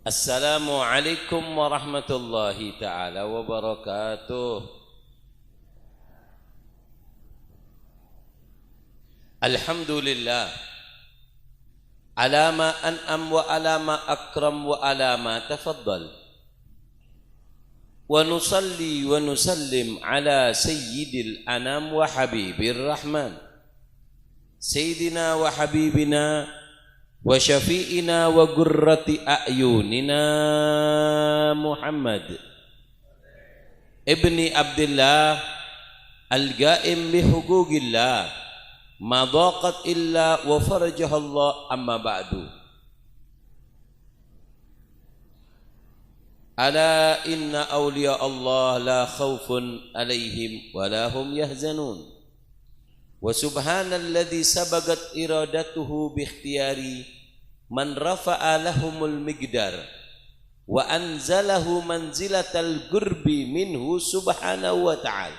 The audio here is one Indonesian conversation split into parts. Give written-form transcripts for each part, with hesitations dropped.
Assalamualaikum warahmatullahi ta'ala wabarakatuh. Alhamdulillah ala ma an'am wa ala ma akram wa ala ma tafaddal. Wa nusalli wa nusallim ala sayyidil anam wa habibir rahman sayyidina wa habibina wa syafi'ina wa gurrati a'yunina Muhammad ibni Abdullah al-ga'im bi hugugillah ma dhaqat illa wa farajahallah amma ba'du. Ala inna awliya Allah la khawfun alaihim wa la hum yahzanun. Wa subhanalladzi sabagat iradatuhu bi ikhtiyari man rafa'a lahumul migdar wa anzalahu manzilatal gurbi minhu subhanahu wa ta'ala.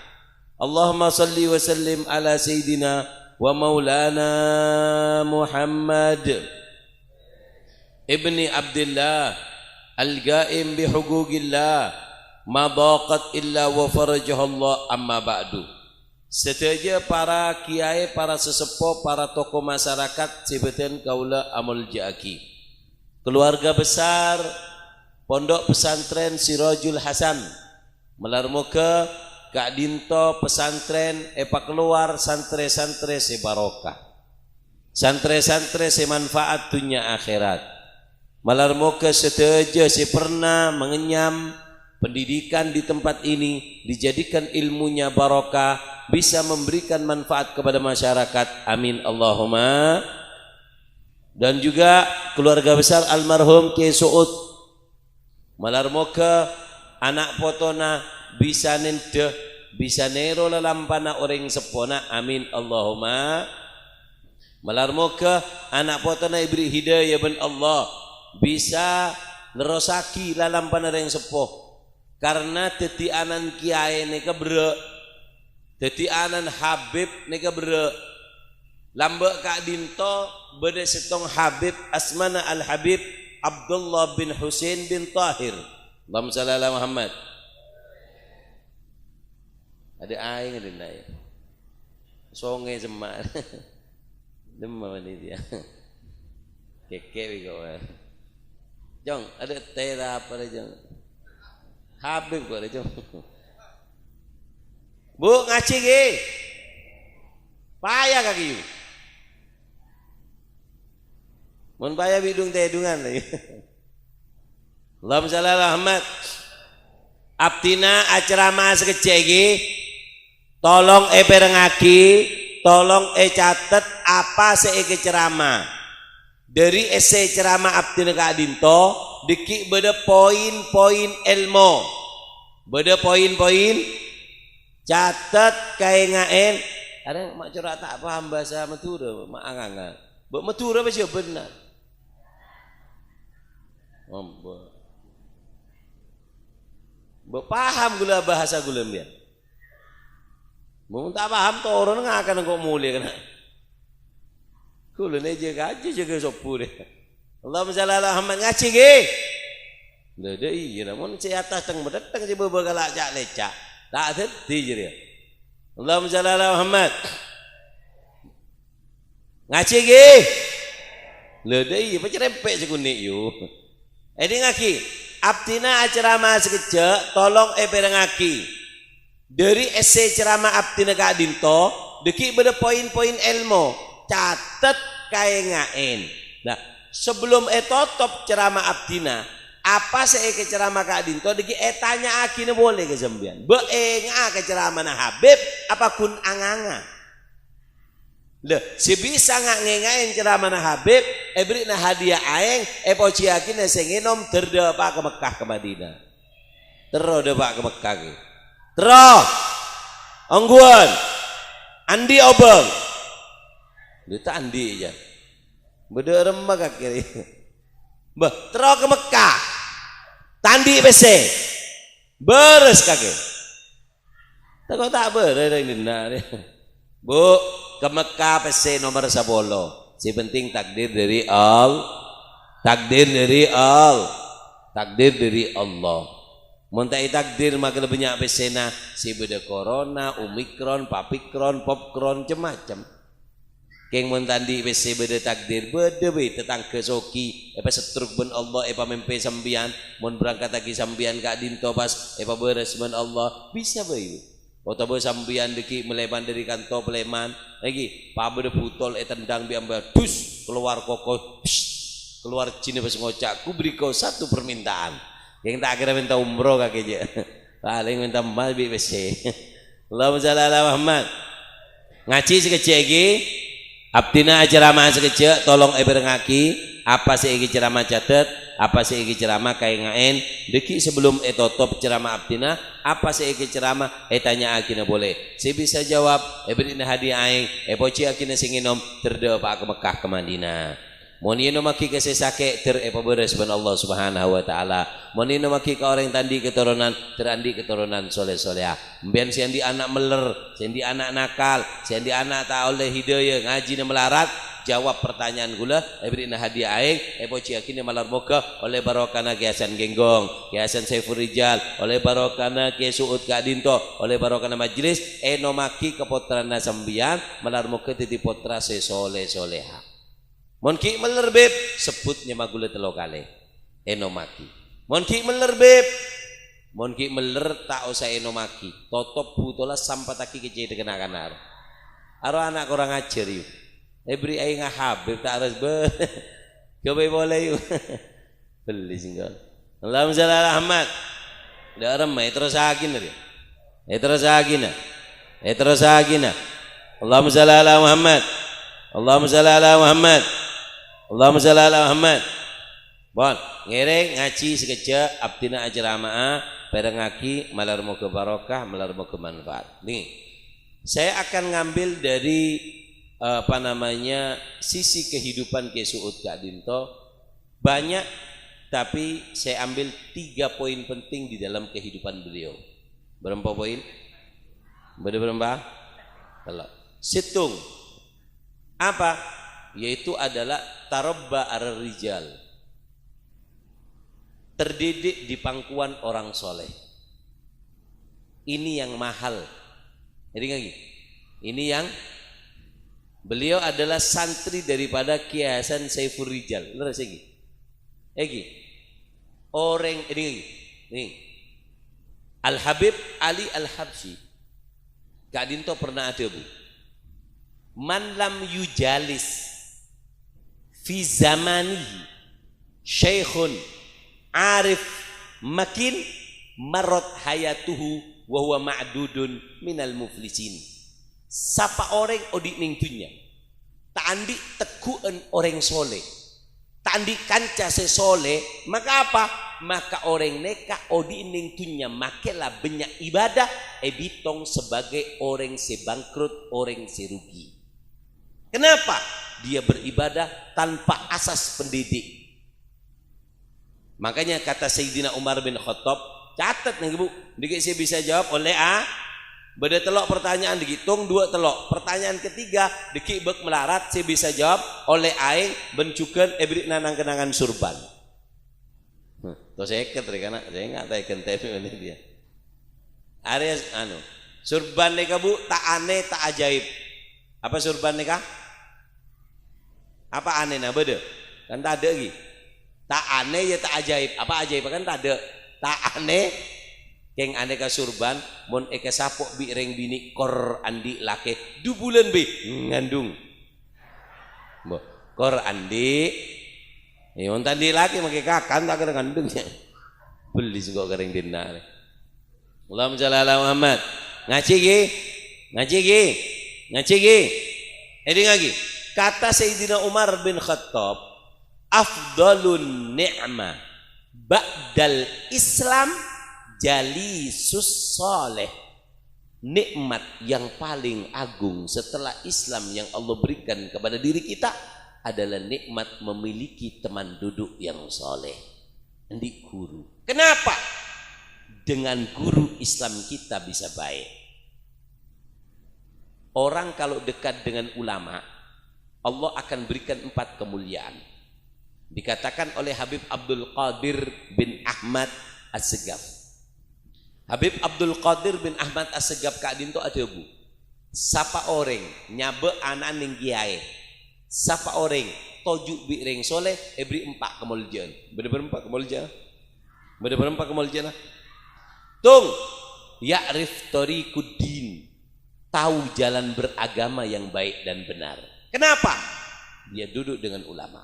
Allahumma salli wa sallim ala sayyidina wa maulana Muhammad ibni Abdullah al-ga'im bi hugugillah ma dhaqat illa wa farajahallah amma ba'du. Setuju para kiai, para sesepuh, para tokoh masyarakat sebutan kaula amul jaki, keluarga besar Pondok Pesantren Sirajul Hasan melarmuka Kak Dinto pesantren epa keluar santre-santre sebarokah, santre-santre semanfaat dunia akhirat. Malarmoga setuju si pernah mengenyam pendidikan di tempat ini, dijadikan ilmunya barokah, bisa memberikan manfaat kepada masyarakat. Amin Allahumma. Dan juga keluarga besar almarhum Kiai Suud malarmoga anak potona bisa nende bisa nero lalampana orang sepona. Amin Allahumma. Malarmoga anak potona ibri hidayah ben Allah bisa nerosaki lalampana orang sepuh karena tetianan kiai neka bre, tetianan Habib neka bre, lambek Kak Dinto bede setong Habib asmana al Habib Abdullah bin Husain bin Tahir. Allahumma shalli ala Muhammad. Ada aing ada naik songe semak demam ini dia keke kau jong ada tera apa deh jong Habib kau deh jong bu ngaji ge payah kaki mun payah bidung tedungan lagi. Allahumma shalli ala Muhammad. Abdina acerama sekecegi tolong perengaki, tolong catet apa seike ceramah dari ese ceramah Abdina Kak Dinto deki beda poin-poin ilmu, beda poin-poin catet kayak ngaen. Ada mak curah tak paham bahasa Madura, mak angangan. Bak Madura pasti benar. Bak paham gula bahasa gula biar. Mau tak paham tu orang nggak akan kau mulia kena. Kulo ni jaga sopu deh. Allahumma shalli ala Muhammad ngaji ge. Dah iya, namun si atas teng berdatang si beberapa cak lecak. Tak ada je dia. Allahumma shalli ala Muhammad. Ngaji ge. Dah iya, macam rempek sekunik you. Ini ngaki. Abdina ceramah sekejap, tolong perengaki. Dari esai ceramah Abdina Kak Dinto deki beda poin-poin ilmu catet kayak ngain. Nah sebelum top ceramah Abdina apa seike ceramah Kak Dinto deki tanya akine boleh ke sembian be ke ceramah na Habib apa kun anganga le si bisa ngain ceramah na Habib beri na hadiah aeng poci akine senginom terdepak ke Mekah ke Madinah terdepak ke Mekah ke terus ongguan Andi obeng dia Andi aja beda remah kaki bah terus ke Mekah tandi bese beres kaki tak beres ini bu ke Mekah bese nomor 10 si penting takdir dari Allah Takdir dari Allah. Montai takdir maka banyak pesena si beda corona, omikron, papikron, popkron, macam. Keng montandi wc beda takdir beda be tetangga soki apa setruk ben Allah apa mempe sambian mon berangkat lagi sambian kak dinto pas apa beres ben Allah bisa be. Kota be sambian deki meleban dari kantor peleman lagi pa beda putol tendang biamba dus keluar kokoh keluar Cina pas ngocak ku beri kau satu permintaan. Yang tak kira minta umroh kakeknya paling minta mal bi wc. Allahumma shalli ala Muhammad. Ngaji sekecil lagi abdina ceramah sekecil tolong berengaki apa sih iki ceramah catet apa sih iki ceramah kayak ngaen deki sebelum top ceramah abdina apa sih iki ceramah tanya akina boleh saya bisa jawab beri hadiah aing poci akina singinom terdo pak ke Mekah ke Madinah. Monino maki ke sesake beres ben Allah Subhanahu wa taala. Monino maki ke orang tandi keturunan terandi keturunan soleh-soleha. Mbian siandi anak meler, siandi anak nakal, siandi anak tak oleh hidayah ngaji na melarat, jawab pertanyaan gula beri hadiah aing poci akina malar moga oleh barokana Kiasan Genggong, Kiasan Saiful Rijal, oleh barokana Ki Suud Kadinto, oleh barokana majlis eno maki kepotrana sambian malar moga titi potra soleh-soleha. Monki melerbeb sebutnya magule telo kali enomaki. Monki melerbeb monki meler tak usah enomaki. Totop butola sampataki kecil kena kanar. Aro anak kurang ajar yuk. Beri aing habib tak harus be. Coba boleh yuk. Beli singgol. Allahumma shalli ala Muhammad. Dah ramai terus agin dia. Terus agina. Terus agina. Allahumma shalli ala Muhammad. Allahumma shalli ala Muhammad. Allahumma shalli ala Muhammad. Bon, ngereng ngaji sekejap abdina ajramaah perengaki malar moga barokah, malar moga manfaat. Nih, saya akan ngambil dari sisi kehidupan Ki Suud Kadinto banyak, tapi saya ambil 3 poin penting di dalam kehidupan beliau. Berapa poin? Berapa? Kalau situng apa? Yaitu adalah tarabba ar-rijal, terdidik di pangkuan orang soleh. Ini yang mahal. Jadi lagi, ini yang beliau adalah santri daripada Kiai Hasan Saiful Rijal. Leres lagi, orang ini lagi, nih Al Habib Ali Al Habsyi. Kak Dinto pernah ada bu. Man lam yujalis fi zamanihi syekhun arif makin marot hayatuhu wa huwa ma'dudun minal muflisin. Sapa orang odi ning dunya tak andi teguan orang soleh, tak andi kanca sesole, maka apa? Maka orang neka odi ning dunya makelah banyak ibadah bitong sebagai orang sebangkrut, orang serugi. Kenapa? Dia beribadah tanpa asas pendidik. Makanya kata Sayyidina Umar bin Khattab, catat nih Bu, dikit saya bisa jawab oleh A. Beda telok pertanyaan dihitung 2 telok. Pertanyaan ketiga dikit bek melarat saya bisa jawab oleh aing bencukan ebrik nanang kenangan surban. Tuh saya karena saya nggak tahu kentep ini dia. Areas surban nih Bu tak aneh tak ajaib. Apa surban nih? Apa aneh nah beda kan tak ada lagi tak aneh ya tak ajaib apa ajaib kan tak ada tak aneh keng aneh ka surban mon eka sapok bi reng bini kor andi lake 2 bulan bi ngandung bo kor andi on tadi laki make kakan tak kena ngandungnya beli juga kering dina. Allahumma shalli ala Muhammad. Ngaji gi ini lagi. Kata Sayyidina Umar bin Khattab, afdalun ni'mah ba'dal Islam jalisus saleh. Nikmat yang paling agung setelah Islam yang Allah berikan kepada diri kita adalah nikmat memiliki teman duduk yang soleh. Endi guru. Kenapa? Dengan guru Islam kita bisa baik. Orang kalau dekat dengan ulama, Allah akan berikan 4 kemuliaan. Dikatakan oleh Habib Abdul Qadir bin Ahmad As-Segaf. Habib Abdul Qadir bin Ahmad As-Segaf Kak Dinto ada bu. Sapa orang nyabe anak ning kiai. Sapa orang tojuk bi ring soleh ebri empak kemuljan. Bener-bener empak kemuljan. Bener-bener empak kemuljan. Tung ya'rif tariquddin. Tahu jalan beragama yang baik dan benar. Kenapa? Dia duduk dengan ulama.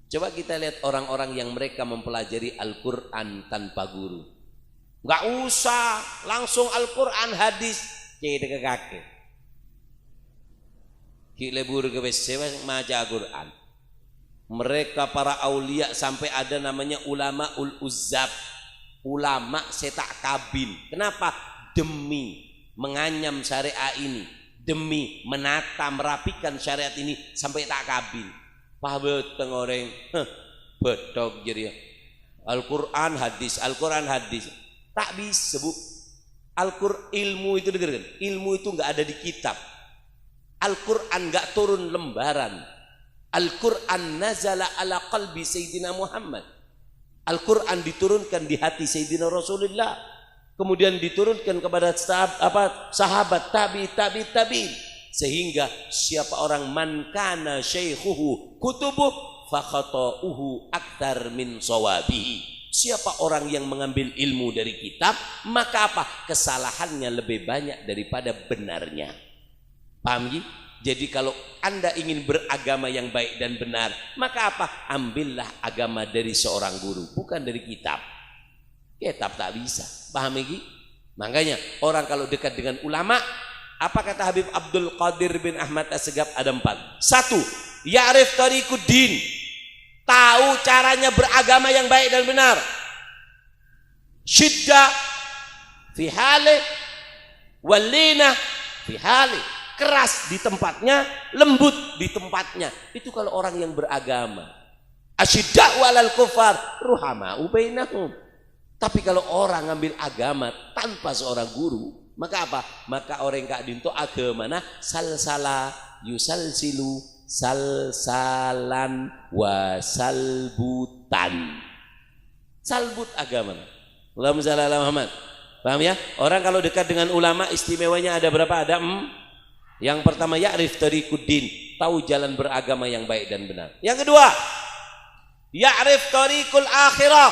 Coba kita lihat orang-orang yang mereka mempelajari Al-Quran tanpa guru. Nggak usah langsung Al-Quran hadis ke kaki. Ki lebur ke sewa maca Al-Quran. Mereka para aulia sampai ada namanya ulama ul-uzzab, ulama setak kabin. Kenapa? Demi menganyam syariat ini, demi menata merapikan syariat ini sampai tak kabin. Paham tengoreng, betok jadi Al-Quran hadis, Al-Quran hadis. Tak bisa bu. Al-Quran ilmu itu dengarkan, ilmu itu nggak ada di kitab. Al-Quran nggak turun lembaran. Al-Quran nazala ala qalbi Sayyidina Muhammad. Al-Quran diturunkan di hati Sayyidina Rasulullah. Kemudian diturunkan kepada sahabat tabi. Sehingga siapa orang man kana syaikhuhu kutubuh fakhata'uhu aktar min sawabihi. Siapa orang yang mengambil ilmu dari kitab, maka apa? Kesalahannya lebih banyak daripada benarnya. Paham ya? Jadi kalau Anda ingin beragama yang baik dan benar, maka apa? Ambillah agama dari seorang guru, bukan dari kitab. Kitab tak bisa. Paham ya? Makanya orang kalau dekat dengan ulama, apa kata Habib Abdul Qadir bin Ahmad As-Segaf? Ada 4. 1. Ya'rif tariquddin. Tahu caranya beragama yang baik dan benar. Syiddah fi hali walina fi hali. Keras di tempatnya, lembut di tempatnya. Itu kalau orang yang beragama. Asyidda'u 'alal kufar ruhama'u bainahum. Tapi kalau orang ngambil agama tanpa seorang guru, maka apa? Maka orang Kak Dinto agama nah salsala yusalsilu salsalan wasalbutan. Salbut agama. Allahumma shalli ala Muhammad. Paham ya? Orang kalau dekat dengan ulama istimewanya ada berapa? Ada Yang pertama ya'rif tariquddin, tahu jalan beragama yang baik dan benar. Yang kedua, ya'rif tariqul akhirah,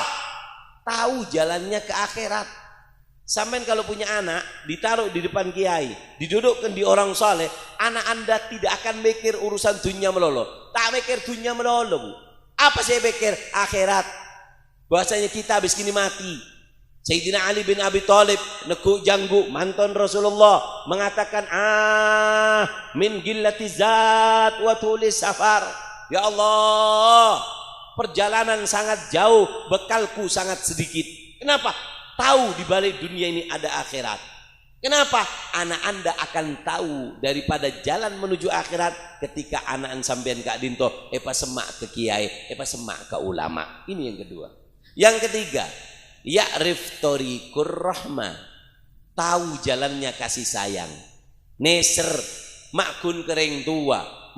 tahu jalannya ke akhirat. Sampai kalau punya anak ditaruh di depan kiai, didudukkan di orang saleh, anak Anda tidak akan mikir urusan dunia melolo. Tak mikir dunia melolo, Bu. Apa saya pikir? Akhirat. Bahasanya kita habis kini mati. Sayyidina Ali bin Abi Thalib nekuk janggu mantan Rasulullah mengatakan min gillati zat wa tulis safar. Ya Allah, perjalanan sangat jauh, bekalku sangat sedikit. Kenapa? Tahu di balik dunia ini ada akhirat. Kenapa? Anak Anda akan tahu daripada jalan menuju akhirat ketika anak sampean Kak Dinto semak ke kiai, semak ke ulama. Ini yang kedua. Yang ketiga, ya'rif tariqur rahmah, tahu jalannya kasih sayang. Neser makun kering tua,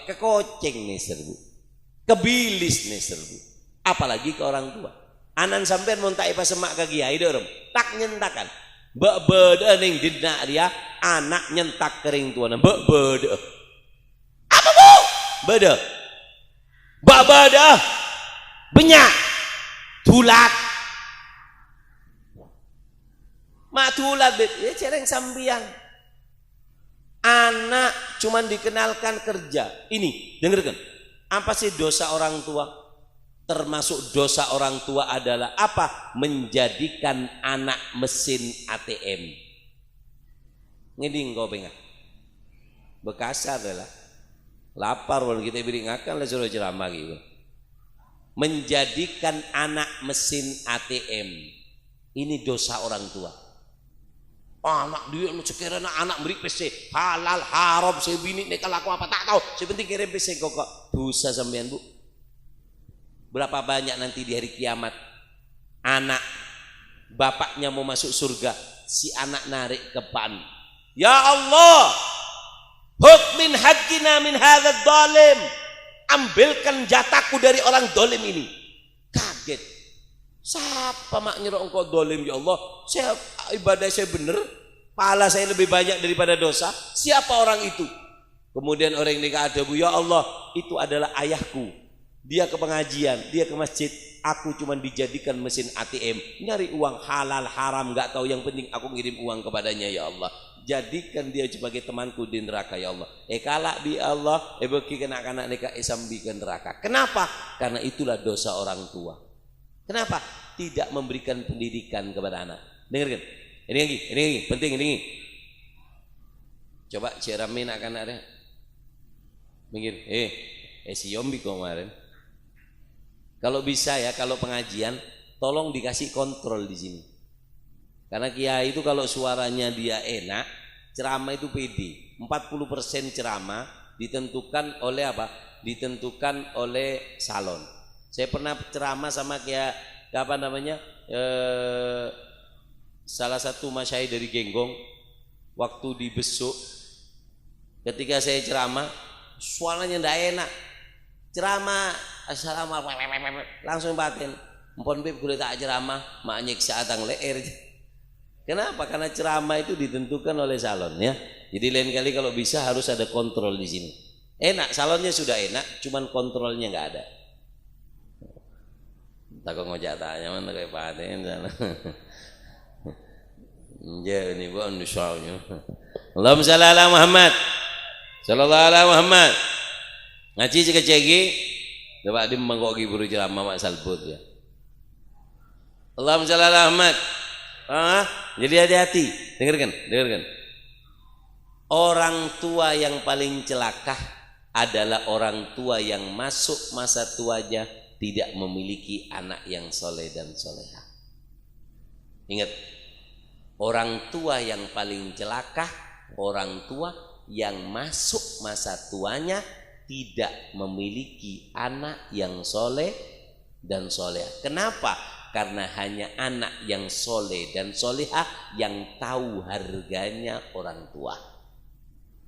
kekoceng neser Bu, kebilis neser Bu, apalagi ke orang tua. Anan sampean mau tak semak ke kiai dorong, tak nyentakan. Mbak beda ning dina dia anak nyentak kering tua, mbak beda. Apa Bu? Beda. Mbak beda. Benyak. Tulat. Mak tulat ya cereng sambian. Anak cuman dikenalkan kerja. Ini dengarkan. Apa sih dosa orang tua? Termasuk dosa orang tua adalah apa? Menjadikan anak mesin ATM. Ngeding kau pengen. Bekasar adalah lapar kalau kita beri ngakan lah suruh ceramah gitu. Menjadikan anak mesin ATM. Ini dosa orang tua. Anak dia sekiranya anak beri PC halal haram saya bini nek kalau aku apa tak tahu. Sepenting kirim PC kok dosa sampean Bu. Berapa banyak nanti di hari kiamat anak bapaknya mau masuk surga, si anak narik ke pan. Ya Allah, hukmin haqqina min hadzal zalim. ambilkan jatahku dari orang dolim ini. Kaget. Siapa mak nyuruh engkau dolim ya Allah? Saya ibadah saya benar, pahala saya lebih banyak daripada dosa. Siapa orang itu? Kemudian orang ini ada, ya Allah, itu adalah ayahku. Dia ke pengajian, dia ke masjid. Aku cuma dijadikan mesin ATM, nyari uang halal haram nggak tahu, yang penting aku ngirim uang kepadanya ya Allah. Jadikan dia sebagai temanku di neraka ya Allah. Kalak bi Allah, bagi kanak-kanak neka isambi ke neraka. Kenapa? Karena itulah dosa orang tua. Kenapa? Tidak memberikan pendidikan kepada anak. Dengarkan. Ini lagi, penting ini. Coba ceramin akan ada. Mikir, si Yombi kemarin. Kalau bisa ya, kalau pengajian, tolong dikasih kontrol di sini. Karena kiai itu kalau suaranya dia enak, ceramah itu pede. 40% ceramah ditentukan oleh apa? Ditentukan oleh salon. Saya pernah ceramah sama kiai apa namanya? Salah satu masyayikh dari Genggong, waktu di Besuk, ketika saya ceramah, suaranya ndak enak. Ceramah assalamualaikum langsung batin. Empon beb kulit tak ceramah, mak nyiksa atang leer. Kenapa? Karena ceramah itu ditentukan oleh salon ya. Jadi lain kali kalau bisa harus ada kontrol di sini. Enak, salonnya sudah enak, cuman kontrolnya nggak ada. Takut ngojak tanya mana kayak paten sana. Ya ini bukan misalnya. Allahumma shalli ala Muhammad. Sallallahu alaihi Muhammad. Ngaji cek-ceki. Coba dia mengkoki buru ceramah mak salbut ya. Allahumma shalli ala Muhammad. Jadi hati-hati. Dengarkan. Orang tua yang paling celaka adalah orang tua yang masuk masa tuanya tidak memiliki anak yang soleh dan soleha. Ingat, orang tua yang paling celaka, orang tua yang masuk masa tuanya tidak memiliki anak yang soleh dan soleha. Kenapa? Karena hanya anak yang soleh dan soleha yang tahu harganya orang tua.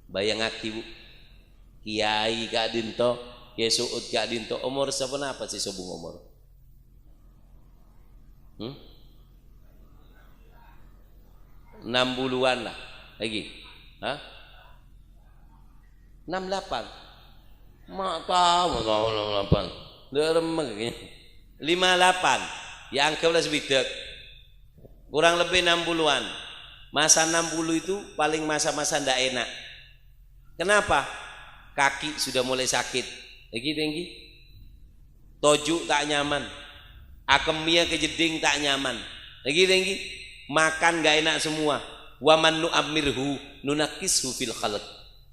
Bayang aki kiai Kak Dinto, Kiai Suud Kak Dinto, umur seberapa sih sobung umur? 60-an lah lagi. 68. Mata 68. Deremeng kayaknya. 58. Ya anggaplah sebidak. Kurang lebih 60-an. Masa 60 itu paling masa-masa ndak enak. Kenapa? Kaki sudah mulai sakit. Lagi tinggi. Tojuk tak nyaman. Akemia kejeding tak nyaman. Lagi tinggi. Makan gak enak semua. Wa man nu'ammirhu nunakishu fil khalq.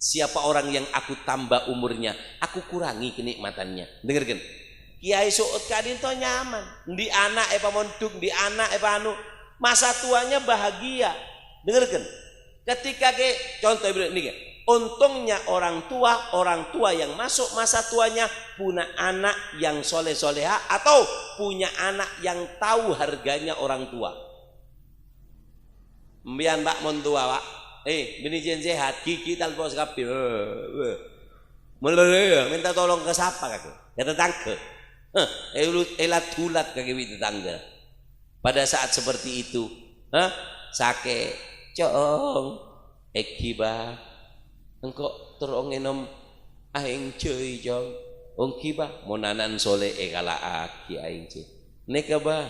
Siapa orang yang aku tambah umurnya, aku kurangi kenikmatannya. Dengarkan. Kiai Suud Kadinto nyaman. Di anak monduk, di anak anu. Masa tuanya bahagia. Dengarkan. Ketika contoh ini, untungnya orang tua yang masuk masa tuanya punya anak yang soleh-soleha atau punya anak yang tahu harganya orang tua. Mbian Mbak Montua, Pak. Bini jen sehat, gigi talpos kabeh. Mulai minta tolong ke siapa kakek? Ya tetangga. Elat kaki tetangga. Pada saat seperti itu, sake cong ekiba engkau terong enom aing cuy jong ongkiba monanan soleh kala aki aing cuy neka ba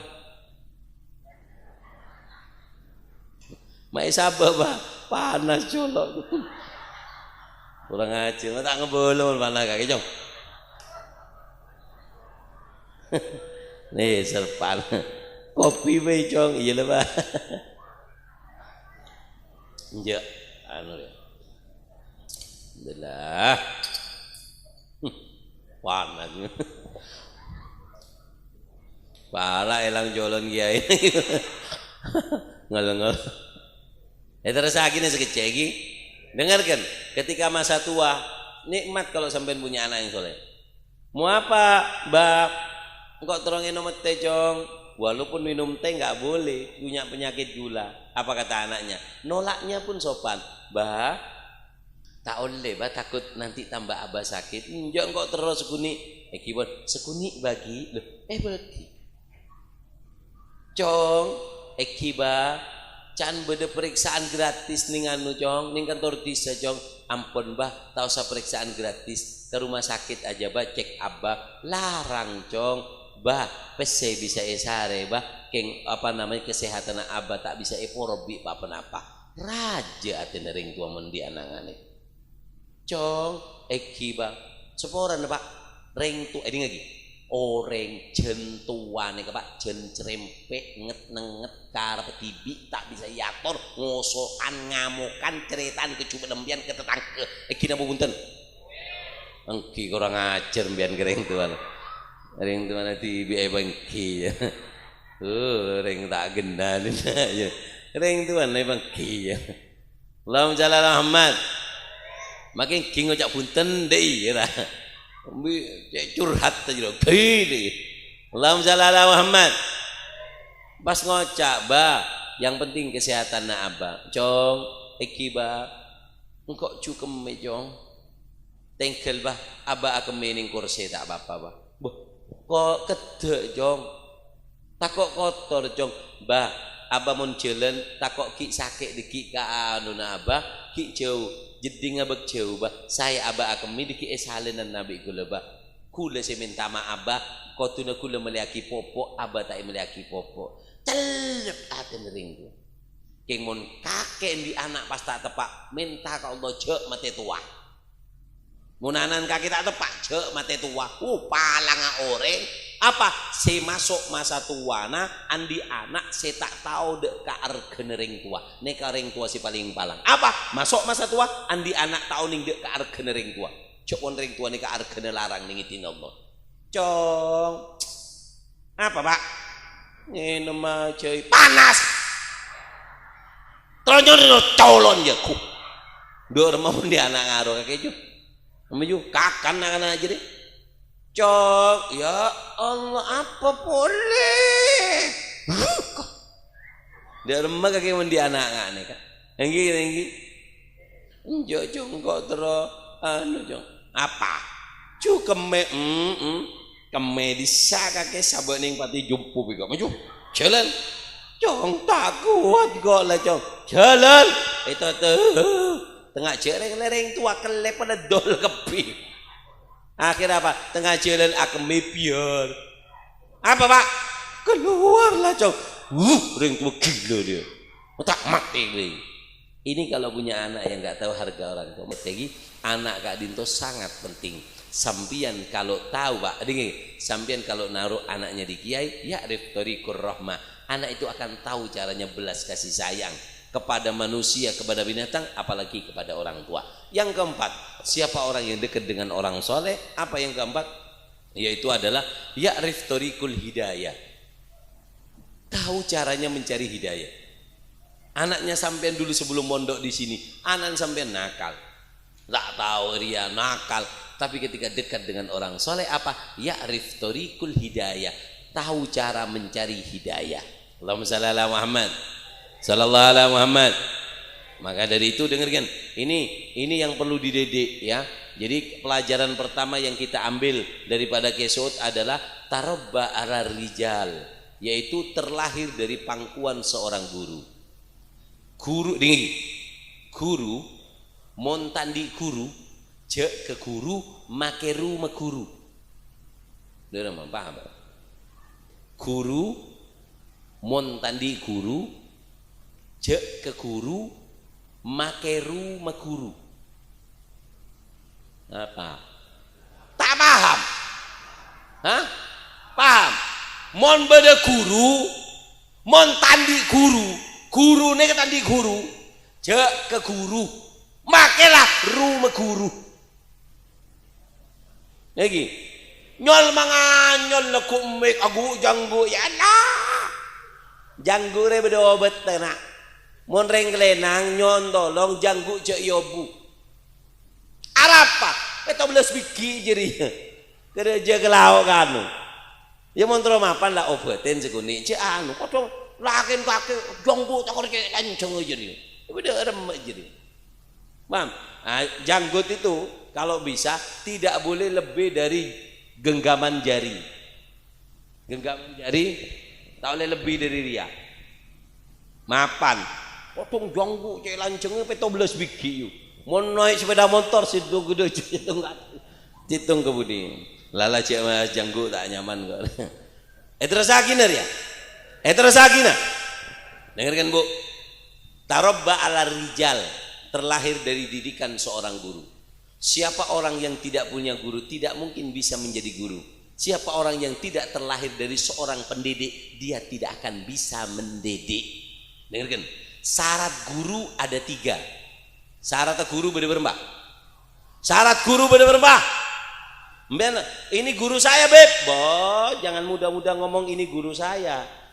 mai sabar ba panas colok kurang aja tak ngebolol mana kaki jong nih serpan kopi be jong iya lah ba ya anu ya alhamdulillah panas pala elang jolon kiai ngel-ngel terus lagi nih sekecil dengarkan ketika masa tua nikmat kalau sampai punya anak yang soleh mau apa mbak kok terongin nomor teh jong walaupun minum teh nggak boleh punya penyakit gula apa kata anaknya nolaknya pun sopan bah tak oleh bah takut nanti tambah abah sakit. Jangan kok terus sekuni. Kibon sekuni bagi loh. Bagi. Cong, ekiba can beda periksaan gratis ning anu cong, ning kantor desa cong. Ampun bah, tak usah periksaan gratis. Ke rumah sakit aja bah cek abah. Larang cong. Bah, pese bisa esare bah, keng apa namanya kesehatan abah tak bisa eporobi apa-apa. Raja aten ring tua mendi anangane. Cong ekiba seporan pak reng tu lagi orang jentuan ke pak jen cerempek nget karep tibi tak bisa yator ngosokan ngamukan ceritaan kecuba lembian ke tetangga kina punten engki kurang ajar mbian ke reng tuan tibi bangki ya reng tak gendalin aja reng tuan bangki ya Allahumma shalli ala Muhammad. Makin king ngocak punten deh ya curhat aja loh gini Allahumma shalli ala Muhammad pas ngocak bah yang penting kesehatan na abah cong ekiba engkau cukem cong tengkel bah abah akan mening kursi tak apa-apa bah kok kede cong takok kotor cong bah abah mun jalan takok ki sakit diki ka anu na abah ki jauh jadi ngabek jauh bah saya abah akan miliki esalinan nabi gula bah kula saya minta maaf bah kau tuna kula meliaki popo abah tak meliaki popo celep aten ring tu keng mon kakek di anak pas tak tepak minta ke Allah jek mati tua munanan kaki tak tepak jek mati tua palang orang apa saya masuk masa tua na andi anak saya tak tahu dek kaar genering tua neka ring tua si paling palang apa masuk masa tua andi anak tahu ning dek kaar genering tua cok ring tua neka kaar larang ningitin Allah cong apa pak ini nama cuy panas tronjol colon ya ku dua rumah pun di anak ngaruh kakek ju meju kakan anak aja deh cok ya Allah apa boleh dia rumah kakek mandi anak nih kan enggi jong kok terus anu jong apa cu keme keme disa kakek sabar ning pati jumpu bego maju jalan cong tak kuat kok lah cong jalan itu tuh tengah jereng-lereng tua kelep pada dol kepi akhir apa tengah jalan aku mepiar apa pak keluarlah cong ring tua gila dia tak mati ini kalau punya anak yang nggak tahu harga orang tua lagi anak Kak Dinto sangat penting sampian kalau tahu pak dengar sampian kalau naruh anaknya di kiai ya riftorikur rahmah anak itu akan tahu caranya belas kasih sayang kepada manusia, kepada binatang, apalagi kepada orang tua. Yang keempat, siapa orang yang dekat dengan orang soleh? Apa yang keempat? Yaitu adalah ya'rif thoriqul hidayah. Tahu caranya mencari hidayah. Anaknya sampean dulu sebelum mondok di sini, anak sampean nakal. Tak tahu dia nakal, tapi ketika dekat dengan orang soleh apa? Ya'rif thoriqul hidayah. Tahu cara mencari hidayah. Allahumma shalli ala Muhammad. Sallallahu alaihi Muhammad. Maka dari itu dengarkan, ini yang perlu dididik ya. Jadi pelajaran pertama yang kita ambil daripada Kesut adalah tarabba ala rijal, yaitu terlahir dari pangkuan seorang guru. Guru dengar, guru montandi guru, jek ke guru, makeru meguru. Dia paham? Guru montandi guru, jek ke guru makeru meguru. Apa? Tak paham? Hah? Paham? Mon beda guru, mon tandi guru, guru ne tandi guru, jek ke guru, makelah ru meguru. Lagi, nyol manganyol laku mek agu janggu ya lah, janggu re beda obat tenak. Mon reng kelenang nyon tolong janggu cek yobu arapa kita belas biki jadinya kerja kelau kanu ya mon tolong mapan lah obatin seguni cek anu kodong lakin kaki janggu cakor cek lanceng aja nih beda remek jadi Paham? Nah, janggut itu kalau bisa tidak boleh lebih dari genggaman jari. Genggaman jari tak boleh lebih dari ria. Mapan. Potong janggut cek lancengnya 17 biji yuk. Mau naik sepeda motor situ gede hitung kebudi. Lala cek mas janggut tak nyaman kok. Terus akhirnya ya. Terus akhirnya. Dengarkan Bu. Tarabba ala rijal, terlahir dari didikan seorang guru. Siapa orang yang tidak punya guru tidak mungkin bisa menjadi guru. Siapa orang yang tidak terlahir dari seorang pendidik, dia tidak akan bisa mendidik. Dengarkan, syarat guru ada 3. Syarat guru bener-bener. Syarat guru bener-bener. Ini guru saya, Beb. Boh, jangan mudah-mudah ngomong ini guru saya.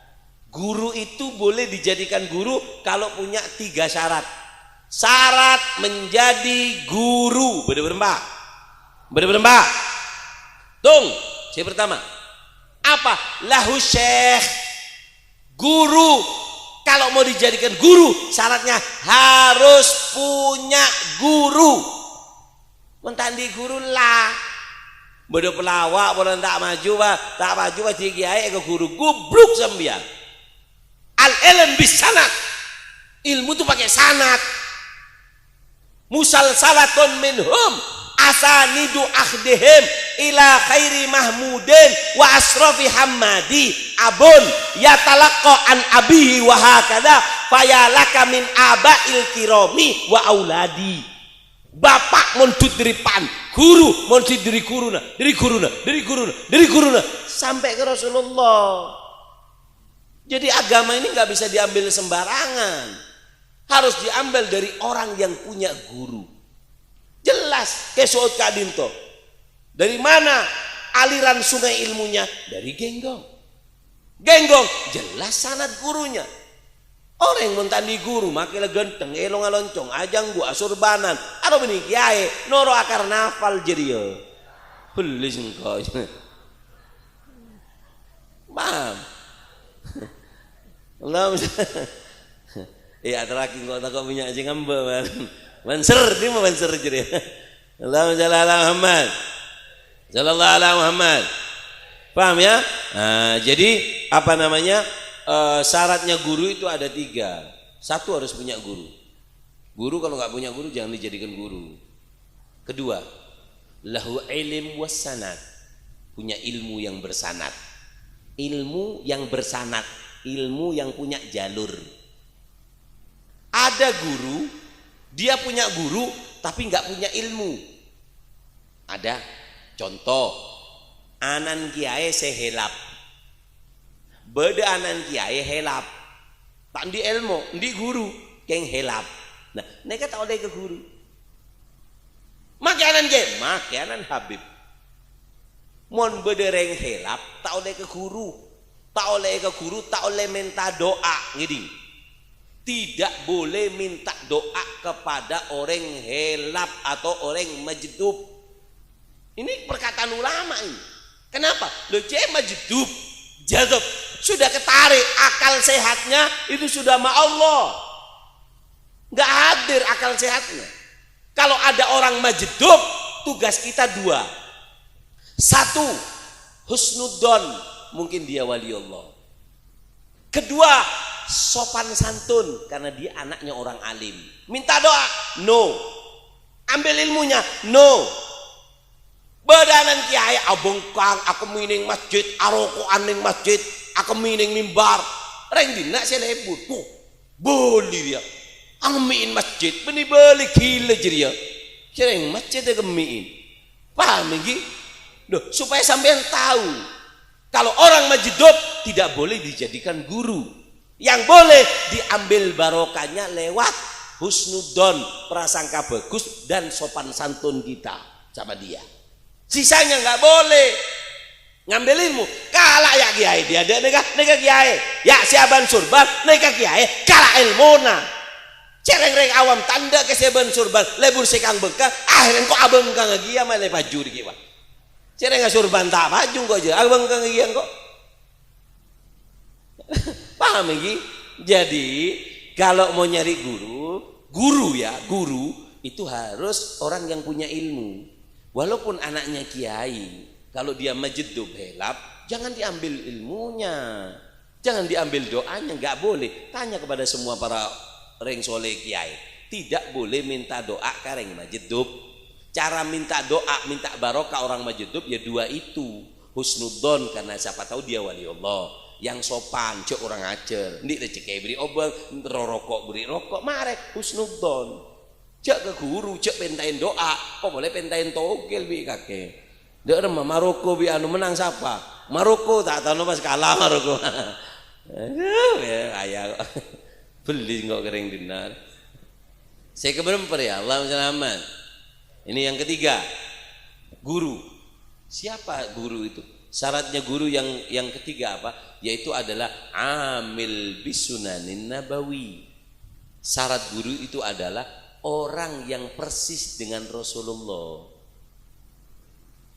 Guru itu boleh dijadikan guru kalau punya 3 syarat. Syarat menjadi guru. Bener-bener Mbak. Bener-bener Mbak. Tung, saya pertama. Apa? Lahu syekh. Guru. Kalau mau dijadikan guru, syaratnya harus punya guru. Mentandi guru lah. Bodoh pelawak, bodoh tak maju, tak maju, kiai ke guru. Gubluk sembian. Al-ilm bis sanad. Ilmu itu pakai sanad. Musalsalatun minhum asanidu akhdihim ila khairi mahmudin wa asrafi hammadi abun yatalaqqa an abihi wa hakadha fayalaka min abail kirami wa auladi. Bapak mondut dari pan, guru mondut dari guruna, dari guruna, dari guruna, dari guruna sampai ke Rasulullah. Jadi agama ini nggak bisa diambil sembarangan, harus diambil dari orang yang punya guru. Jelas kesuat kadinto. Dari mana aliran sungai ilmunya? Dari genggong. Genggong jelas sanad gurunya. Orang yang mentandi guru makilah genteng, elong aloncong, ajang gua asurbanan. Atau benih kiai, noro akar nafal jerio. Belis engkau. Paham? Allah iya terakhir kok tak punya aja ngamba manser dia mau manser jadi Allahumma shalli ala Muhammad sallallahu ala Muhammad. Paham ya? Nah, jadi apa namanya syaratnya guru itu ada 3. 1 harus punya guru. Guru kalau nggak punya guru jangan dijadikan guru. Kedua, lahu ilm was sanad, punya ilmu yang bersanad. Ilmu yang bersanad, ilmu yang punya jalur. Ada guru, dia punya guru tapi nggak punya ilmu. Ada contoh, anan kiai sehelap, beda anan kiai helap, tak di ilmu, di guru, keng helap. Nah, mereka tak oleh ke guru. Makanan kiai, makanan Habib. Mon bedereng helap, tak oleh ke guru, tak oleh ke guru, tak oleh minta doa, gini. Tidak boleh minta doa kepada orang helap atau orang majdub. Ini perkataan ulama ini. Kenapa? Lo cek majdub, jadab, sudah ketarik akal sehatnya itu sudah ma Allah. Nggak hadir akal sehatnya. Kalau ada orang majdub, tugas kita 2. 1, husnudzon, mungkin dia wali Allah. Kedua, sopan santun karena dia anaknya orang alim. Minta doa, no. Ambil ilmunya, no. Badanan kiai abengkang, aku mining masjid, arokoan ning masjid, aku mining mimbar. Reng dina saya lebut, boleh dia. Angemiin masjid, benih beli gila jadi ya. Cereng masjid dia gemiin. Paham lagi? Duh, supaya sampean tahu kalau orang majdub tidak boleh dijadikan guru. Yang boleh diambil barokahnya lewat husnudzon, prasangka bagus dan sopan santun kita sama dia. Sisanya nggak boleh. Ngambil ilmu kalah ya kiai dia ada nega kiai ya siaban surban nega kiai kalah ilmuna. Cereng-reng awam tanda ke siaban surban lebur sekang bengkang akhirnya kok abang kang gia malah baju di kiwa. Cereng surban tak baju kok aja abang kang gia kok. Paham lagi? Jadi kalau mau nyari guru ya guru itu harus orang yang punya ilmu. Walaupun anaknya kiai, kalau dia majedub helap, jangan diambil ilmunya, jangan diambil doanya, nggak boleh. Tanya kepada semua para reng soleh kiai, tidak boleh minta doa kareng majedub. Cara minta doa, minta barokah orang majedub ya dua itu. Husnudzon, karena siapa tahu dia wali Allah. Yang sopan, cek orang ajar. Ndik rezeki beri obat, rokok beri rokok, marek husnudzon. Cek ke guru, cek pentain doa, kok boleh pentain togel bi kakek. Dek remah Maroko bi anu menang siapa? Maroko tak tahu pas kalah Maroko. Aduh ya ayah beli nggak kering dinar. Saya keberemper ya Allah selamat. Ini yang ketiga, guru. Siapa guru itu? Syaratnya guru yang ketiga apa? Yaitu adalah amil bisunanin nabawi. Syarat guru itu adalah orang yang persis dengan Rasulullah,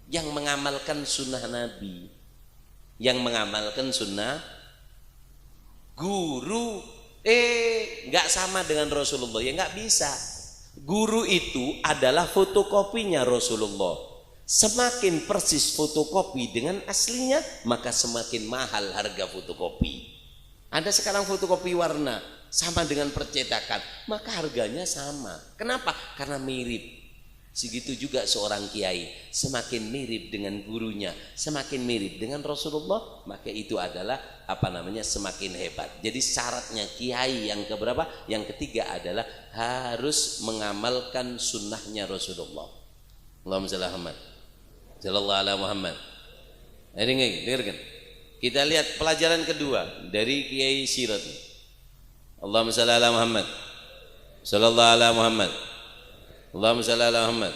yang mengamalkan sunnah Nabi, yang mengamalkan sunnah. Guru nggak sama dengan Rasulullah, ya nggak bisa. Guru itu adalah fotokopinya Rasulullah. Semakin persis fotokopi dengan aslinya, maka semakin mahal harga fotokopi. Ada sekarang fotokopi warna sama dengan percetakan, maka harganya sama. Kenapa? Karena mirip. Segitu juga seorang kiai, semakin mirip dengan gurunya, semakin mirip dengan Rasulullah, maka itu adalah semakin hebat. Jadi syaratnya kiai yang keberapa? Yang ketiga adalah harus mengamalkan sunnahnya Rasulullah. Allahumma shalli Muhammad, sallallahu alaihi Muhammad. Dengarkan. Kita lihat pelajaran kedua dari Kiai Sirat. Allahumma shalli ala Muhammad, sallallahu alaihi Muhammad. Allahumma shalli ala Muhammad.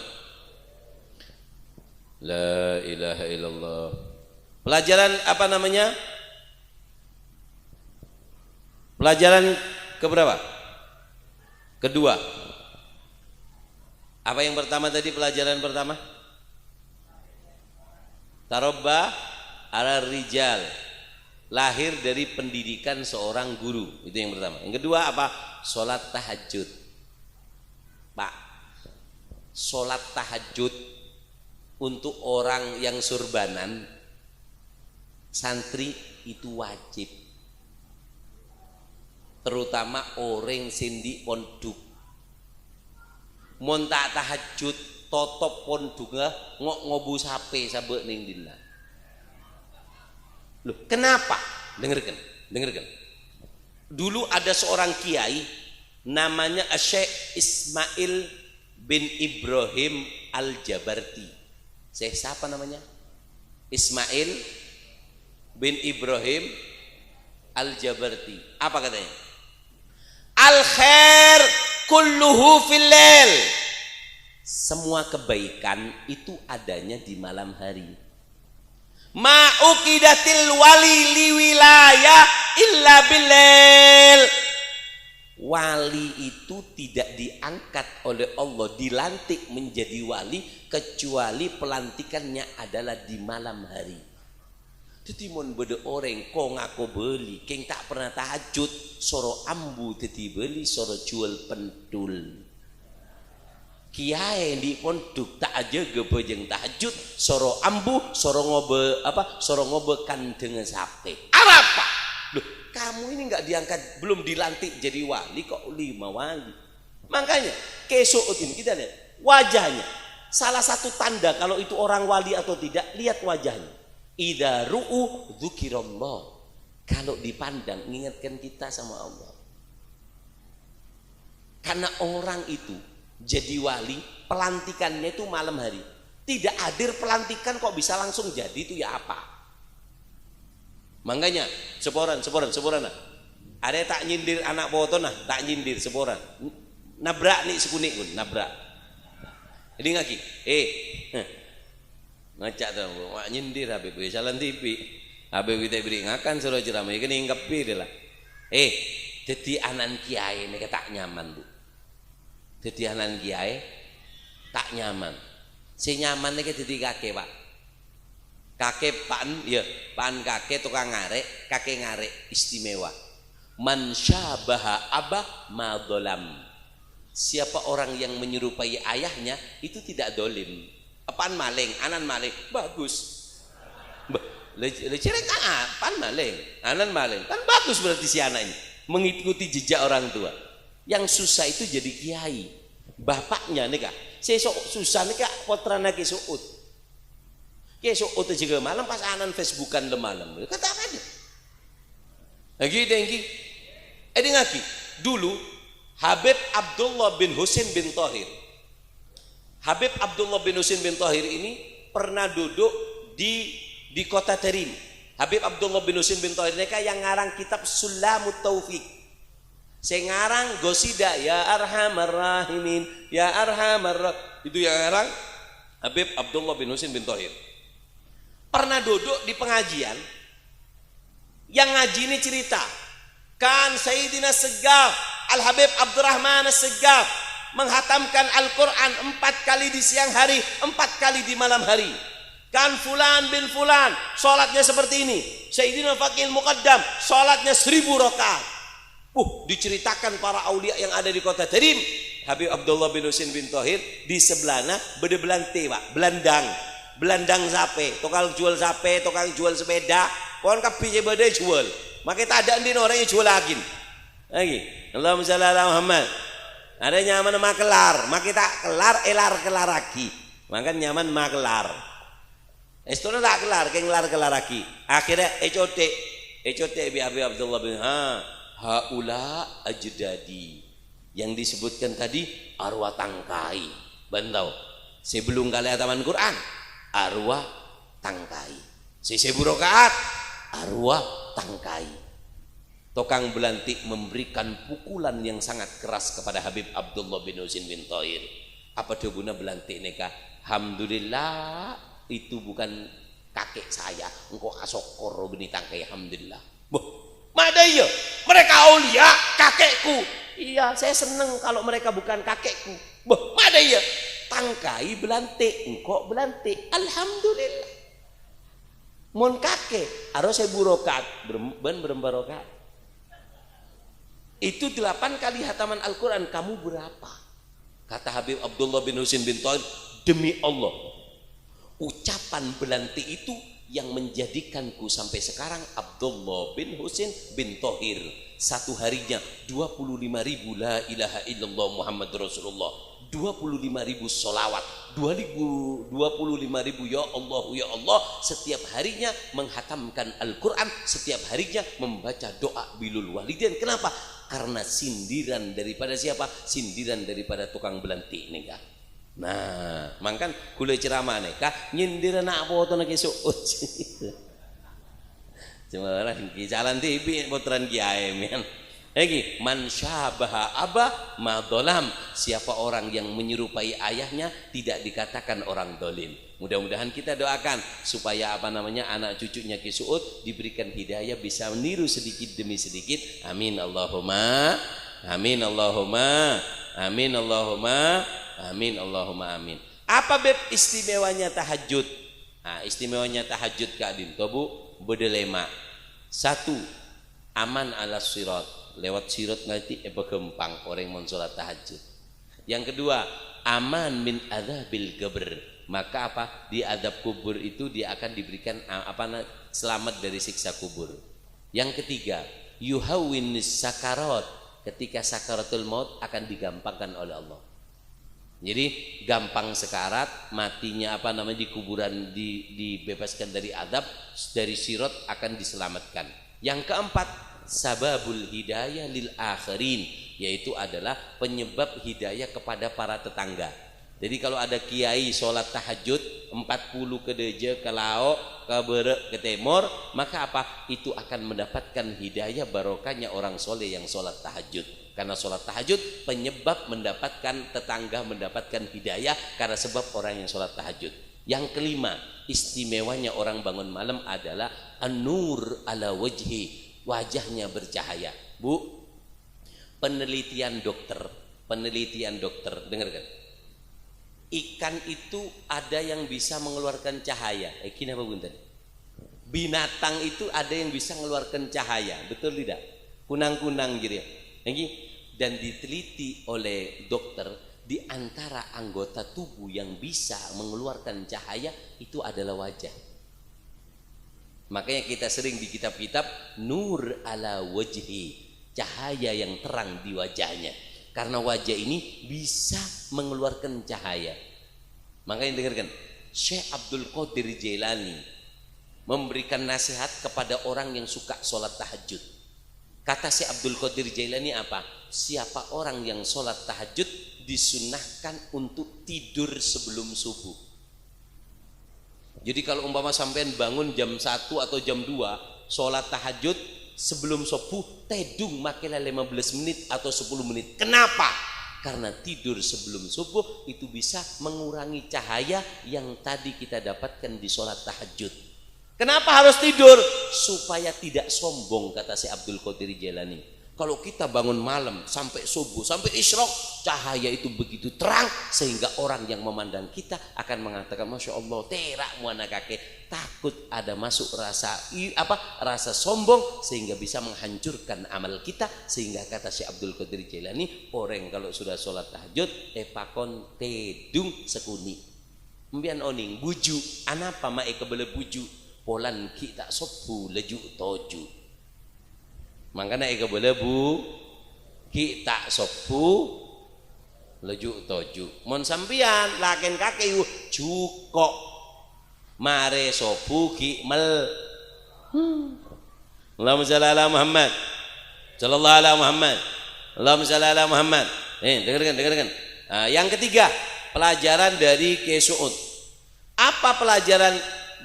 La ilaha illallah. Pelajaran Pelajaran keberapa? Kedua. Apa yang pertama tadi, pelajaran pertama? Tarobba ala rijal. Lahir dari pendidikan seorang guru. Itu yang pertama. Yang kedua apa? Sholat tahajud. Pak, sholat tahajud untuk orang yang surbanan, santri itu wajib. Terutama orang sindi ponduk. Mon tak tahajud totop ponduknya ngok ngobu sape sabek ning dina. Loh, kenapa? Dengarkan. Dulu ada seorang kiai namanya Syekh Ismail bin Ibrahim Al-Jabarti. Syekh siapa namanya? Ismail bin Ibrahim Al-Jabarti. Apa katanya? Al-khair kulluhu fil lail. Semua kebaikan itu adanya di malam hari. Ma'uqidatil wali liwilayah illa billail. Wali itu tidak diangkat oleh Allah, dilantik menjadi wali kecuali pelantikannya adalah di malam hari. Jadi mon bede orang kok ngaku beli, keng tak pernah tahajud, soro ambu teti beli, soro jual pentul. Kiai di pondok tak aja gebejeng tahajud, soro ambu, soro ngobe kandeng sape. Apa? Loh, kamu ini nggak diangkat, belum dilantik jadi wali kok 5 wali. Makanya kesuk ini kita lihat wajahnya. Salah satu tanda kalau itu orang wali atau tidak, lihat wajahnya. Idza ru'u dzukirallah. Kalau dipandang mengingatkan kita sama Allah. Karena orang itu jadi wali, pelantikannya itu malam hari. Tidak hadir pelantikan kok bisa langsung jadi, itu ya apa? Makanya seporan nah. Ada tak nyindir anak foto nah, tak nyindir seporan. Nabrak nih sekunik pun, nabrak. Ini ngaki. Ngacak tuh, wak nyindir Habib, jalan TV. Habib kita beri ngakan suruh ceramah, ini ngingkepi dia lah. Jadi anak kiai ini tak nyaman bu. Jadi anak kiai tak nyaman. Si nyaman ini jadi kakek pak. Kakek pan kakek tukang ngarek, kakek ngarek istimewa. Man syabaha abah ma dolam. siapa orang yang menyerupai ayahnya itu tidak dolim. Apaan maling, anan maling, bagus. Lecere apaan maling, anan maling, kan bagus berarti si anak ini mengikuti jejak orang tua. Yang susah itu jadi kiai. Bapaknya nih kak, sesok susah nih kak, potrana ke suut. Ke suut juga malam pas anan Facebookan le malam. Katakan aja. Lagi tinggi. Ngaki. Dulu Habib Abdullah bin Husin bin Thahir. Habib Abdullah bin Husin bin Thahir ini pernah duduk di kota Terim. Habib Abdullah bin Husin bin Thahir mereka yang ngarang kitab Sulamut Taufiq. Saya ngarang gosida ya arhamar rahimin, ya arhamar itu yang ngarang Habib Abdullah bin Husin bin Thahir. Pernah duduk di pengajian, yang ngaji ini cerita, kan Sayyidina Segaf Al-Habib Abdurrahman Segaf menghatamkan Al-Quran 4 kali di siang hari, 4 kali di malam hari. Kan fulan bin fulan sholatnya seperti ini. Sayyidina Faqih Muqaddam sholatnya 1000 rakaat. Diceritakan para aulia yang ada di kota Terim. Habib Abdullah bin Husin bin Thahir di sebelahnya bede belante pak, belandang sape, tukang jual sape, tukang jual sepeda, kon kabeh bede jual. Maka tak ada ndin orang yang jual lagi. Allahumma shalli ala Muhammad. Ada nyaman makelar, maka tak kelar lagi. Maka nyaman makelar. Istana tak kelar lagi. Akhirnya ecote bi Habib Abdullah bin haula ajdadi. Yang disebutkan tadi arwah tangkai. Bantau. Sebelum kali hataman Quran, arwah tangkai. Sesebu rakaat, arwah tangkai. Tokang belantik memberikan pukulan yang sangat keras kepada Habib Abdullah bin Husin bin Thahir. Apa debuna belantik neka? Alhamdulillah itu bukan kakek saya. Engkau asokor bini tangkai. Alhamdulillah. Mana iya? Mereka aulia, kakekku. Iya, saya senang kalau mereka bukan kakekku. Mana iya? Tangkai belantik, engkau belantik. Alhamdulillah. Mon kakek, harus saya burokat, berembarokat. Itu 8 kali hataman Al-Quran, kamu berapa? Kata Habib Abdullah bin Husin bin Thahir, demi Allah, ucapan belanti itu yang menjadikanku sampai sekarang Abdullah bin Husin bin Thahir. Satu harinya 25.000 la ilaha illallah Muhammad Rasulullah, 25.000 solawat, 25.000 ya Allah, setiap harinya menghatamkan Al-Quran, setiap harinya membaca doa bilul walidain. Kenapa? Karena sindiran daripada siapa? Sindiran daripada tukang belantik nikah. Nah, mangkan kule ceramah nikah nyindir anak apa to nek esuk. Cuma orang ki jalan TV putran kiai men. Lagi man syabaha aba madzalam. Siapa orang yang menyerupai ayahnya tidak dikatakan orang dolim. Mudah-mudahan kita doakan supaya anak cucunya Ki Suud diberikan hidayah, bisa meniru sedikit demi sedikit. Amin Allahumma. Amin Allahumma. Amin Allahumma. Amin Allahumma amin. Apa beb istimewanya tahajud? Nah, istimewanya tahajud Kak Din Bu bedelema. 1. Aman ala sirat. Lewat sirat nanti gempang orang mau sholat tahajud. Yang kedua, aman min adzabil qabr. Maka apa? Di adab kubur itu dia akan diberikan selamat dari siksa kubur. Yang ketiga, yuhawwin sakarat. Ketika sakaratul maut akan digampangkan oleh Allah. Jadi gampang sekarat, matinya di kuburan dibebaskan dari adab, dari sirat akan diselamatkan. Yang keempat, sababul hidayah lil akhirin, yaitu adalah penyebab hidayah kepada para tetangga. Jadi kalau ada kiai sholat tahajud 40 ke deje, ke lao, ke berek, ke timur, maka apa? Itu akan mendapatkan hidayah barokahnya orang soleh yang sholat tahajud. Karena sholat tahajud penyebab mendapatkan tetangga mendapatkan hidayah karena sebab orang yang sholat tahajud. Yang kelima, istimewanya orang bangun malam adalah an-nur ala wajhi, wajahnya bercahaya. Bu, penelitian dokter, dengarkan. Ikan itu ada yang bisa mengeluarkan cahaya. Kenapa bunten? Binatang itu ada yang bisa mengeluarkan cahaya, betul tidak? Kunang-kunang gitu ya. dan diteliti oleh dokter, di antara anggota tubuh yang bisa mengeluarkan cahaya itu adalah wajah. Makanya kita sering di kitab-kitab nur ala wajhi, cahaya yang terang di wajahnya. Karena wajah ini bisa mengeluarkan cahaya. Makanya dengarkan, Syekh Abdul Qadir Jailani memberikan nasihat kepada orang yang suka sholat tahajud. Kata Syekh Abdul Qadir Jailani apa? Siapa orang yang sholat tahajud disunahkan untuk tidur sebelum subuh. Jadi kalau umpama sampean bangun jam 1 atau jam 2 sholat tahajud, sebelum subuh tedung makilah 15 menit atau 10 menit. Kenapa? Karena tidur sebelum subuh itu bisa mengurangi cahaya yang tadi kita dapatkan di sholat tahajud. Kenapa harus tidur? Supaya tidak sombong, kata si Abdul Qadir Jailani. Kalau kita bangun malam sampai subuh, sampai isyraq, cahaya itu begitu terang sehingga orang yang memandang kita akan mengatakan, Masya Allah, terak muana kakek. Takut ada masuk rasa sombong sehingga bisa menghancurkan amal kita. Sehingga kata Syekh Abdul Qadir Jailani, orang kalau sudah sholat tahajud pakon tedung sekuni mbian oning buju anapa mae kebele buju polan kita sopu leju toju. Makanya eka boleh bu kita sopu leju toju. Mon sampian laken kakek yu cukok mare sopu ki mel. Allahumma shalli ala Muhammad. Sallallahu ala Muhammad. Allahumma shalli ala Muhammad. Dengarkan. Yang ketiga, pelajaran dari Kiai Suud. Apa pelajaran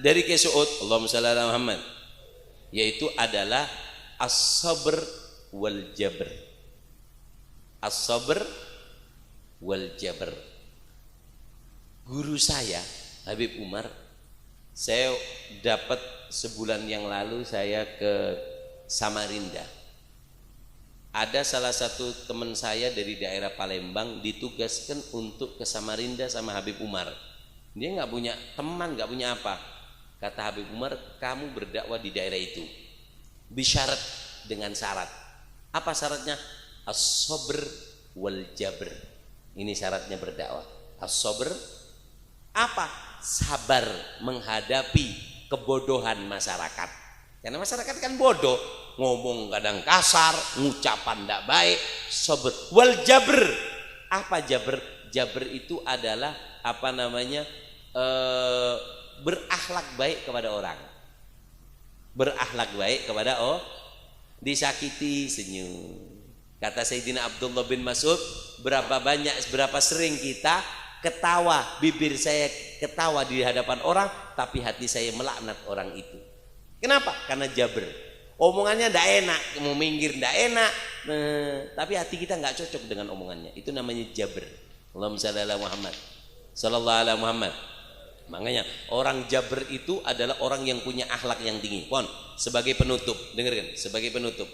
dari Kiai Suud? Allahumma shalli ala Muhammad. Yaitu adalah as-sabr wal jabr. As-sabr wal jabr. Guru saya Habib Umar, saya dapat sebulan yang lalu saya ke Samarinda. Ada salah satu teman saya dari daerah Palembang ditugaskan untuk ke Samarinda sama Habib Umar. Dia nggak punya teman, nggak punya apa. Kata Habib Umar, kamu berdakwah di daerah itu. Bisyarat dengan syarat. Apa syaratnya? As-sabr wal jabr. Ini syaratnya berdakwah. As-sabr apa? Sabar menghadapi kebodohan masyarakat. Karena masyarakat kan bodoh, ngomong kadang kasar, ngucapan tidak baik. Sabr wal jabr. Apa jabr? Jabr itu adalah apa namanya? Berakhlak baik kepada orang. Berakhlak baik kepada disakiti senyum. Kata Sayyidina Abdullah bin Mas'ud, berapa sering kita ketawa, bibir saya ketawa di hadapan orang, tapi hati saya melaknat orang itu. Kenapa? Karena jabr. Omongannya tidak enak, mau minggir tidak enak, tapi hati kita nggak cocok dengan omongannya. Itu namanya jabr. Allahumma shalli ala Muhammad. Sallallahu ala Muhammad. Makanya orang jabr itu adalah orang yang punya akhlak yang tinggi. Pon, sebagai penutup, dengarkan, sebagai penutup.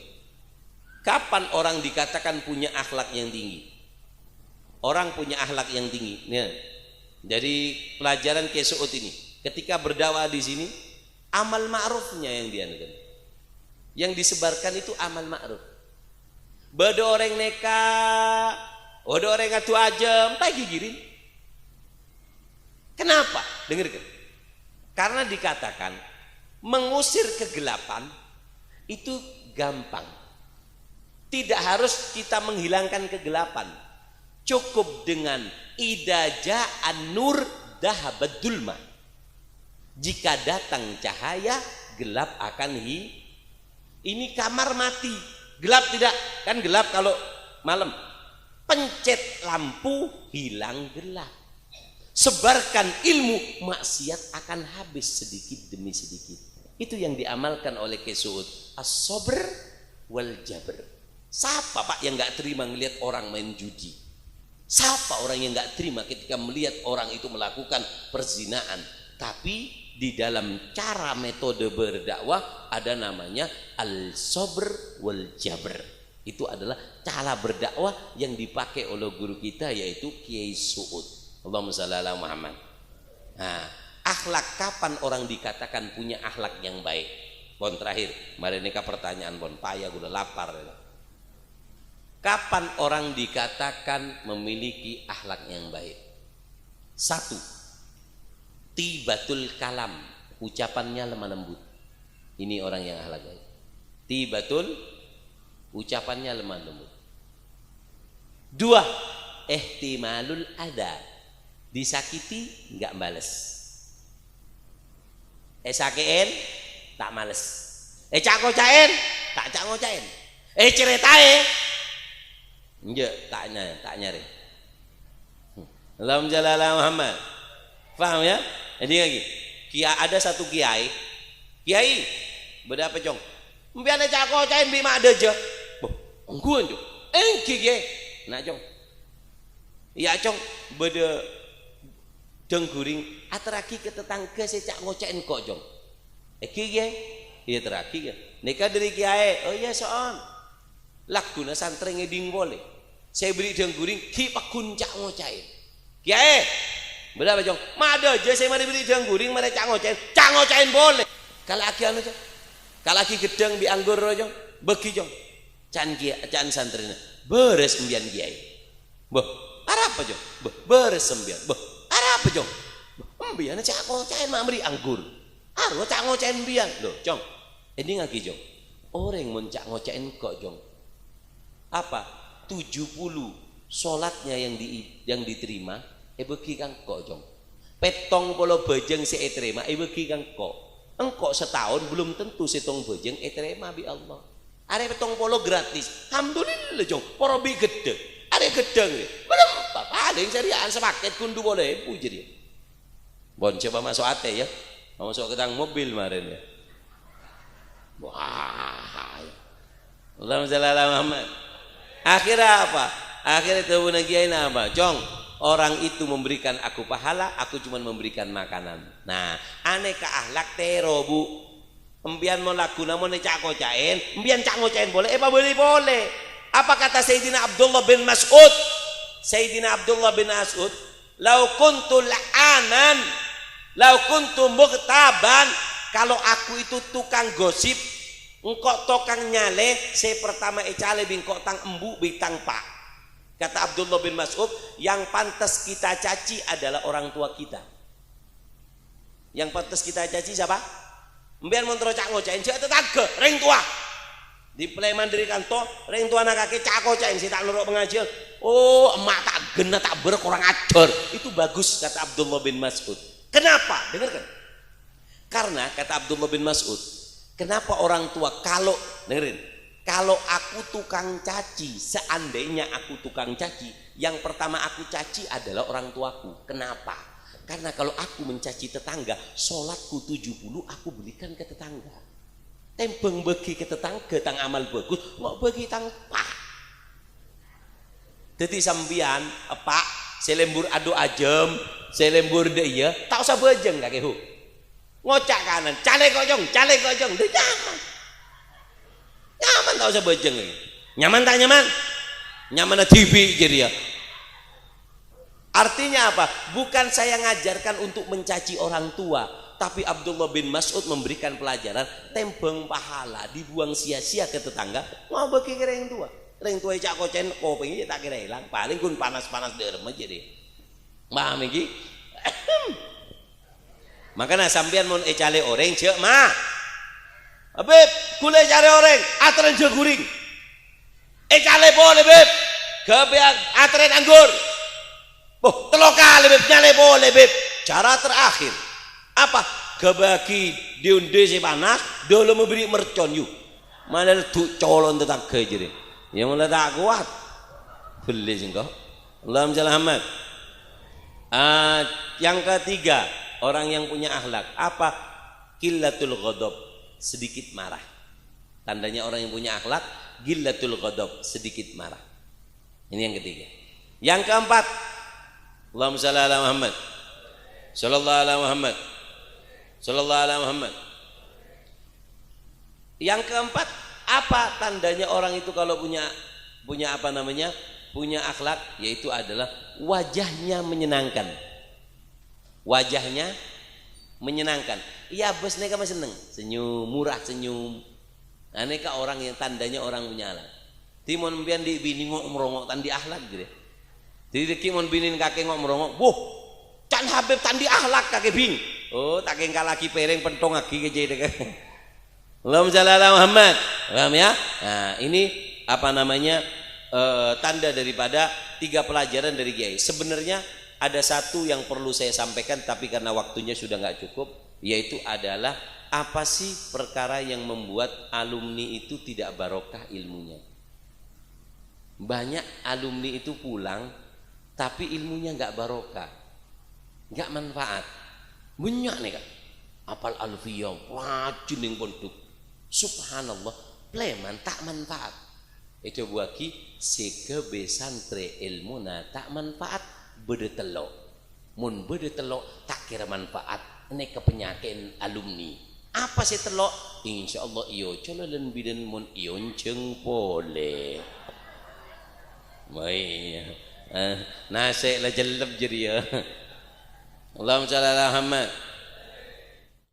Kapan orang dikatakan punya akhlak yang tinggi? Orang punya akhlak yang tinggi. Nah, dari pelajaran Kiai Suud ini, ketika berdakwah di sini, amal ma'rufnya yang dianukan. Yang disebarkan itu amal ma'ruf. Bado orang neka, bado orang atu ajem, tak gigirin. Kenapa? Dengarkan. Karena dikatakan mengusir kegelapan itu gampang. Tidak harus kita menghilangkan kegelapan. Cukup dengan idaja an-nur dahabad dulma. Jika datang cahaya, gelap akan ini kamar mati. Gelap tidak? Kan gelap kalau malam. Pencet lampu, hilang gelap. Sebarkan ilmu, maksiat akan habis sedikit demi sedikit. Itu yang diamalkan oleh Kiai Suud. As-sabr wal jabr. Siapa Pak yang nggak terima melihat orang main judi? Siapa orang yang nggak terima ketika melihat orang itu melakukan perzinaan? Tapi di dalam cara metode berdakwah ada namanya al-sabr wal jabr. Itu adalah cara berdakwah yang dipakai oleh guru kita yaitu Kiai Suud. Allahumma shalli ala Muhammad. Nah, akhlak kapan orang dikatakan punya akhlak yang baik? Bon terakhir, mari nikah pertanyaan bon, payah udah lapar. Kapan orang dikatakan memiliki akhlak yang baik? Satu, tibatul kalam, ucapannya lemah lembut. Ini orang yang akhlak baik. Tibatul, ucapannya lemah lembut. Dua, ihtimalul ada, disakiti nggak bales. Sakein tak males. Cak-ngocain tak cak-ngocain. Ceritain enggak tak nyari. Allahumma shalli ala Muhammad. Paham ya? Jadi lagi. Ada satu kiai beda apa jong? Mbiane cak-ngocain bi mak aja. Boh, engkuan jong. Kiai. Nak jong. Ya jong beda dengguring atraki ke tetangga saya cak ngocain kok jong. Kiai iya teraki kan nikah dari kiai. Oh iya soon lakuna santreng eding boleh saya beri dengguring ki pakun cak ngocain kiai berapa jong mada aja saya mari beri dengguring mari cak ngocain boleh kalau aki anu jong kalau aki gedeng bi anggur jong beki jong can santrena beres sembian kiai boh apa jong boh beres sembian boh apa jong mbian cak ngocain mak beri anggur arwah cak ngocain mbian loh jong ini ngaki jong orang mun cak ngocain kok jong apa 70 sholatnya yang diterima beki kang kok jong petong polo bejeng si terima beki kang kok engkok setahun belum tentu setong bejeng terima bi Allah are petong polo gratis alhamdulillah jong poro bi gede are gedeng belum paling seriaan sepaket kundu boleh puji dia bon coba masuk ate ya masuk ke tang mobil kemarin ya wah Allahumma shalli ala Muhammad. Akhirnya apa? Akhirnya tahu nagiain apa? Jong, orang itu memberikan aku pahala, aku cuma memberikan makanan. Nah, aneka akhlak tero bu. Embian mau lagu namun cak ngocain, embian cak ngocain boleh? Boleh. Apa kata Sayyidina Abdullah bin Mas'ud? Sayyidina Abdullah bin Mas'ud, "Lau kuntu la'anan, lau kuntu mughtaban." Kalau aku itu tukang gosip, engkau tukang nyale, saya pertama ecale bingkok tang embu bintang pak. Kata Abdullah bin Mas'ud, yang pantas kita caci adalah orang tua kita. Yang pantas kita caci siapa? Mbiar montro cak ngocain, cak tetangga, ring tua. Di play mandiri kantor, ring tua anak kaki cak ngocain, si tak luruk pengajian. Oh, emak tak gena tak ber kurang ajar. Itu bagus kata Abdullah bin Mas'ud. Kenapa? Dengarkan. Karena kata Abdullah bin Mas'ud, kenapa orang tua kalau dengerin, kalau aku tukang caci, seandainya aku tukang caci, yang pertama aku caci adalah orang tuaku. Kenapa? Karena kalau aku mencaci tetangga, sholatku 70 aku berikan ke tetangga. Tembeng bagi ke tetangga tang amal bagus, mau bagi tang pak. Jadi sambian, pak, selembur adu ajem, selembur dia, tak usah bejeng kakek hu. Ngocak kanan, cale kok jong, udah nyaman tak usah bejeng lagi. Nyaman tak nyaman? Nyaman TV jadi ya. Artinya apa? Bukan saya ngajarkan untuk mencaci orang tua, tapi Abdullah bin Mas'ud memberikan pelajaran tembeng pahala dibuang sia-sia ke tetangga, mau bagi ke ring tua. Ring tua cak kocen kopi tak kira hilang, paling kun panas-panas derem aja deh. Paham iki? Makanya sampean mau ecale oreng cek mah. Beb, kule cari oreng, atren jaguring. Ecale boleh beb. Kebeak atren anggur. Oh, telok kali beb nyale boleh beb. Cara terakhir apa? Kebaki diunde si panas, dulu memberi mercon yuk. Mana tuh colon tetangga jadi. Yang mulai tak kuat. Beli singkau. Allahumma shalli ala Muhammad. Yang ketiga, orang yang punya akhlak apa? Qillatul ghadab, sedikit marah. Tandanya orang yang punya akhlak qillatul ghadab, sedikit marah. Ini yang ketiga. Yang keempat, Allahumma shalli ala Muhammad. Sallallahu ala Muhammad. Sallallahu ala Muhammad. Yang keempat, apa tandanya orang itu kalau punya apa namanya? Punya akhlak, yaitu adalah wajahnya menyenangkan. Wajahnya menyenangkan. Iya bos neka mah seneng, senyum, murah senyum. Aneka orang yang tandanya orang punya akhlak. Timon mbian di bini ngok merongok tandi akhlak gitu. Jadi kimon binin kakek ngok merongok, "Wah, can Habib tandi akhlak kakek bing." Oh, tak kengkal lagi pereng pentong lagi ke jadi dek. Allahumma shalli ala Muhammad. Paham ya? Nah, ini apa namanya? Tanda daripada 3 pelajaran dari Kiai. Sebenarnya ada satu yang perlu saya sampaikan tapi karena waktunya sudah nggak cukup, yaitu adalah apa sih perkara yang membuat alumni itu tidak barokah ilmunya. Banyak alumni itu pulang tapi ilmunya nggak barokah, nggak manfaat. Banyak nih kan apal alfiyah rajin yang pondok, subhanallah pleman tak manfaat. Itu buaki sekebe santri ilmu na tak manfaat bede telok, mun bede telok tak kira manfaat. Ini kepenyakin alumni apa sih telok? Insyaallah iyo cololen bidan mun iyo ceng pole mai nasi lah jeleb jadi ya. Allahumma shalli ala Muhammad.